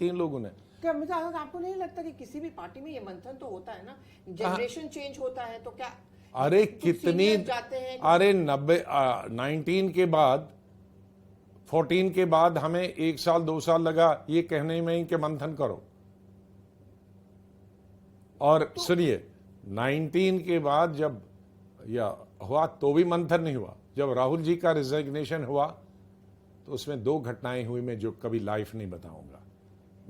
3 लोगों ने। क्या मुझे आपको नहीं लगता कि किसी भी पार्टी में ये मंथन तो होता है ना, जनरेशन चेंज होता है तो क्या अरे कितनी जाते हैं? अरे 19 के बाद 14 के बाद हमें 1 साल 2 साल लगा ये कहने में ही कि मंथन करो। और सुनिए 19 के बाद जब या हुआ तो भी मंथन नहीं हुआ। जब राहुल जी का रिजिग्नेशन हुआ तो उसमें 2 घटनाएं हुई मैं जो कभी लाइफ नहीं बताऊंगा,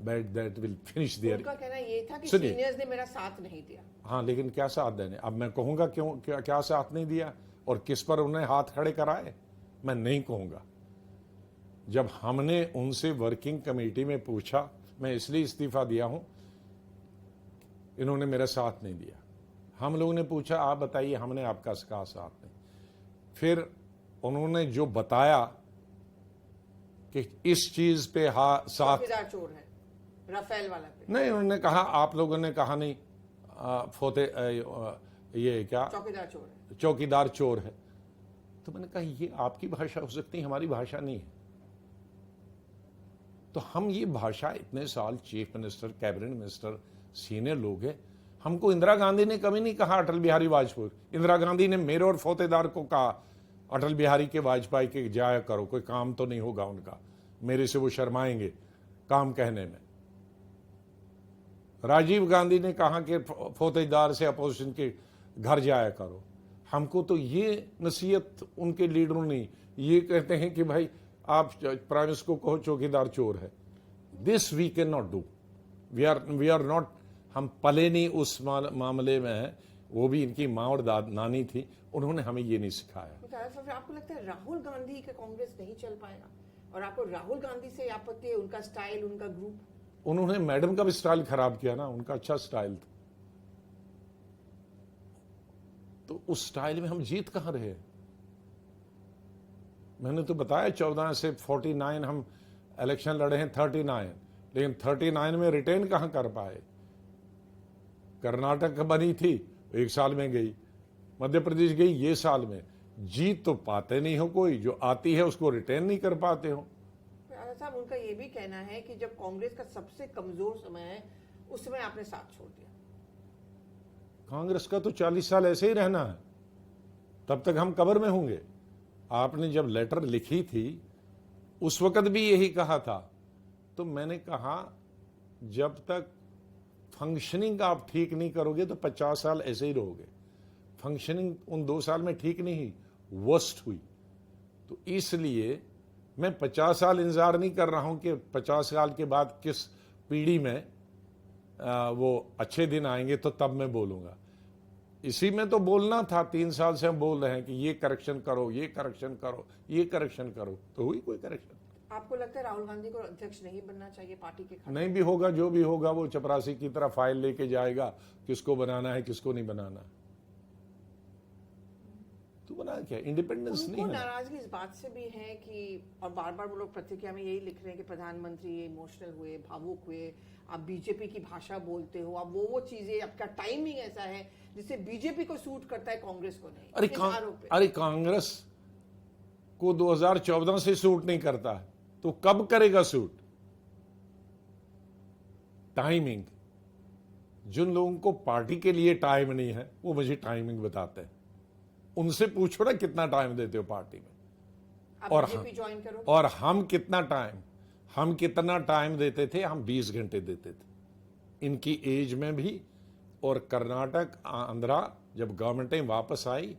but that will finish there. उनका कहना ये था कि सीनियर्स ने मेरा साथ नहीं दिया। हाँ, लेकिन क्या साथ देने, अब मैं कहूंगा क्यों, क्या साथ नहीं दिया और किस पर उन्हें हाथ खड़े कराए, मैं नहीं कहूंगा। जब हमने उनसे वर्किंग कमेटी में पूछा, मैं इसलिए इस्तीफा दिया हूं, इन्होंने मेरा साथ नहीं दिया। हम लोगों ने पूछा आप बताइए, हमने आपका कहा साथ नहीं। फिर उन्होंने जो बताया कि इस चीज पे साथ चौकीदार चोर है, राफेल वाला पे नहीं, उन्होंने कहा आप लोगों ने कहा नहीं ये क्या चौकीदार चोर है, चौकीदार चोर है। तो मैंने कहा ये आपकी भाषा हो सकती है, हमारी भाषा नहीं है। तो हम ये भाषा इतने साल chief minister, cabinet minister, senior लोग हैं, हमको इंदिरा गांधी ने कभी नहीं कहा अटल बिहारी वाजपेयी। इंदिरा गांधी ने मेरे और फौतेदार को कहा अटल बिहारी के वाजपेयी के जाया करो, कोई काम तो नहीं होगा उनका, मेरे से वो शर्माएंगे काम कहने में। राजीव गांधी ने कहा कि फौतेदार से अपोजिशन के घर जाया करो। हमको तो ये नसीहत उनके लीडरों ने, ये कहते हैं कि भाई आप प्राइम मिनिस्टर को कहो चौकीदार चोर है। This we can not do, we are not, हम पले नहीं उस मामले में है। वो भी इनकी माँ और नानी थी, उन्होंने हमें ये नहीं सिखाया। आपको लगता है राहुल गांधी का कांग्रेस नहीं चल पाएगा? और आपको राहुल गांधी से आपत्ति है, उनका स्टाइल, उनका ग्रुप? उन्होंने मैडम का भी स्टाइल खराब किया ना, उनका अच्छा स्टाइल था। तो उस स्टाइल में हम जीत कहां रहे? मैंने तो बताया 14 से 49 हम इलेक्शन लड़े हैं, 39, लेकिन 39 में रिटेन कहां कर पाए। कर्नाटक बनी थी 1 साल में गई, मध्य प्रदेश गई ये साल में। जीत तो पाते नहीं हो, कोई जो आती है उसको रिटेन नहीं कर पाते हो। साहब उनका ये भी कहना है कि जब कांग्रेस का सबसे कमजोर समय है उस समय आपने साथ छोड़ दिया। कांग्रेस का तो 40 साल ऐसे ही रहना है, तब तक हम कब्र में होंगे। आपने जब लेटर लिखी थी उस वक्त भी यही कहा था। तो मैंने कहा जब तक फंक्शनिंग आप ठीक नहीं करोगे तो 50 साल ऐसे ही रहोगे। फंक्शनिंग उन 2 साल में ठीक नहीं हुई, वर्स्ट हुई। तो इसलिए मैं 50 साल इंतजार नहीं कर रहा हूं कि 50 साल के बाद किस पीढ़ी में वो अच्छे दिन आएंगे तो तब मैं बोलूंगा। इसी में तो बोलना था। 3 साल से हम बोल रहे हैं कि ये करेक्शन करो, ये करेक्शन करो, ये करेक्शन करो, तो हुई कोई करेक्शन? आपको लगता है राहुल गांधी को अध्यक्ष नहीं बनना चाहिए पार्टी के? नहीं भी होगा, जो भी होगा वो चपरासी की तरह फाइल लेके जाएगा, किसको बनाना है किसको नहीं बनाना। तो बना क्या, इंडिपेंडेंस नहीं है। नाराजगी इस बात से भी है कि, और बार बार वो लोग प्रतिक्रिया में यही लिख रहे हैं कि प्रधानमंत्री इमोशनल हुए, भावुक हुए, आप बीजेपी की भाषा बोलते हो, आप वो चीजें, आपका टाइमिंग ऐसा है जिससे बीजेपी को सूट करता है, कांग्रेस को नहीं। अरे कांग्रेस को 2014 से सूट नहीं करता है तो कब करेगा सूट? टाइमिंग। जिन लोगों को पार्टी के लिए टाइम नहीं है वो मुझे टाइमिंग बताते हैं। उनसे पूछो ना कितना टाइम देते हो पार्टी में। और हम कितना टाइम देते थे? हम 20 घंटे देते थे इनकी एज में भी। और कर्नाटक, आंध्रा जब गवर्नमेंटें वापस आई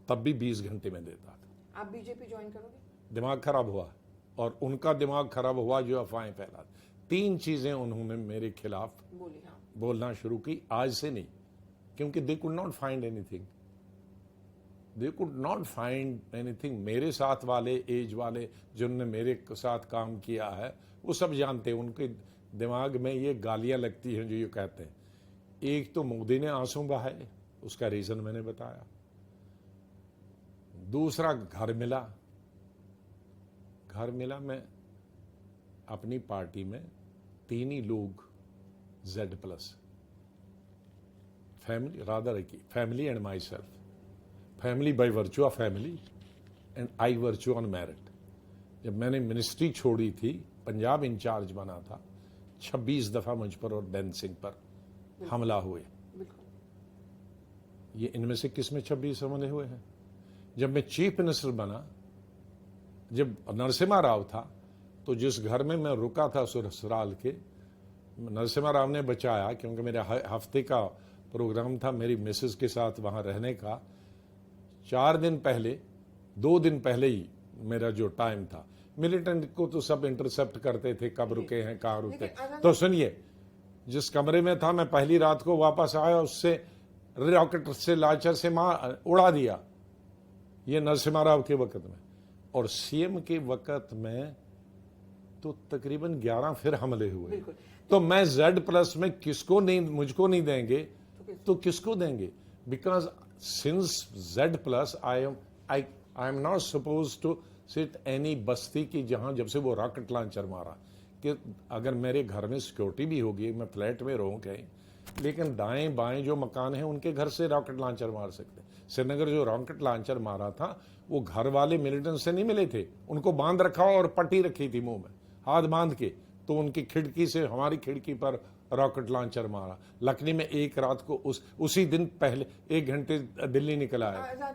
तब भी 20 घंटे में देता था। आप बीजेपी ज्वाइन करोगे? दिमाग खराब हुआ, और उनका दिमाग खराब हुआ जो अफवाहें फैला। 3 चीजें उन्होंने मेरे खिलाफ बोलना शुरू की, आज से नहीं, क्योंकि they could not find anything. They could not find anything. मेरे साथ वाले, एज वाले जिन्होंने मेरे साथ काम किया है वो सब जानते हैं। उनके दिमाग में ये गालियां लगती हैं जो ये कहते हैं। एक तो मोदी ने आंसू बहाए, उसका रीजन मैंने बताया। दूसरा घर मिला। मैं अपनी पार्टी में 3 ही लोग Z+, फैमिली, रादर की family and my self, family by virtue of family and I virtue on merit. जब मैंने मिनिस्ट्री छोड़ी थी, पंजाब इंचार्ज बना था, 26 दफा मुझ पर और बैन सिंह पर हमला हुए। बिल्कुल। ये इनमें से किस में 26 हमले हुए हैं? जब मैं चीफ मिनिस्टर बना, जब नरसिम्हा राव था, तो जिस घर में मैं रुका था ससुराल के, नरसिम्हा राव ने बचाया, क्योंकि मेरे हफ्ते का प्रोग्राम था मेरी मिसेस के साथ वहां रहने का। 4 दिन पहले, 2 दिन पहले ही मेरा जो टाइम था, मिलिटेंट को तो सब इंटरसेप्ट करते थे, कब रुके हैं, कहाँ रुके। तो सुनिए, जिस कमरे में था मैं पहली रात को वापस आया, उससे रॉकेट से लांचर से उड़ा दिया। ये नरसिम्हा राव के वक्त में। और सीएम के वक्त में तो तकरीबन 11 फिर हमले हुए। तो मैं Z+ में किसको नहीं, मुझको नहीं देंगे तो किसको देंगे? Because since Z+ I am not suppose to sit any बस्ती की जहां जब से वो रॉकेट लॉन्चर मारा, कि अगर मेरे घर में सिक्योरिटी भी होगी, मैं फ्लैट में रहूं कहीं, लेकिन दाएं बाएं जो मकान हैं उनके घर से रॉकेट लॉन्चर मार सकते। श्रीनगर जो रॉकेट लॉन्चर मारा था, वो घर वाले मिलिटेंट से नहीं मिले थे, उनको बांध रखा और पट्टी रखी थी मुंह में, हाथ बांध के, तो उनकी खिड़की से हमारी खिड़की पर रॉकेट लॉन्चर मारा। लखनऊ में एक रात को उसी दिन पहले 1 घंटे दिल्ली निकल आया।